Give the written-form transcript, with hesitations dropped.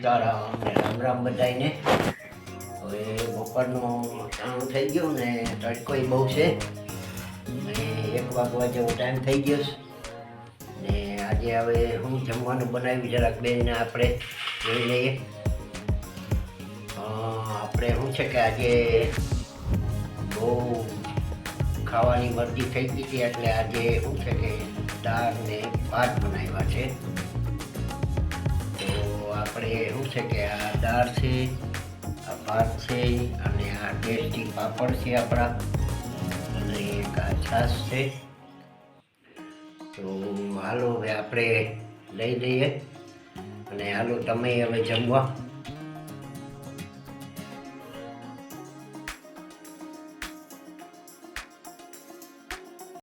સીતારામ ને રામ રામ બધાયને. હવે બપોરનું ટાણું થઈ ગયું ને તડકોય બહુ છે ને 1 વાગવા જેવો ટાઈમ થઈ ગયો છે ને આજે હવે હું જમવાનું બનાવી જરાક બેનને આપણે જોઈ લઈએ. આપણે શું છે કે આજે બહુ ખાવાની મરજી થઈ ગઈ હતી એટલે આજે શું છે કે દાળ ને ભાત બનાવ્યા છે. તો આપણે શું છે કે આ દાળ છે, આ ભાત છે અને આ ટેસ્ટી પાપડ છે આપણા અને એક આ છાશ છે. તો હાલો હવે આપણે લઈ લઈએ અને હાલો તમે હવે જમવા.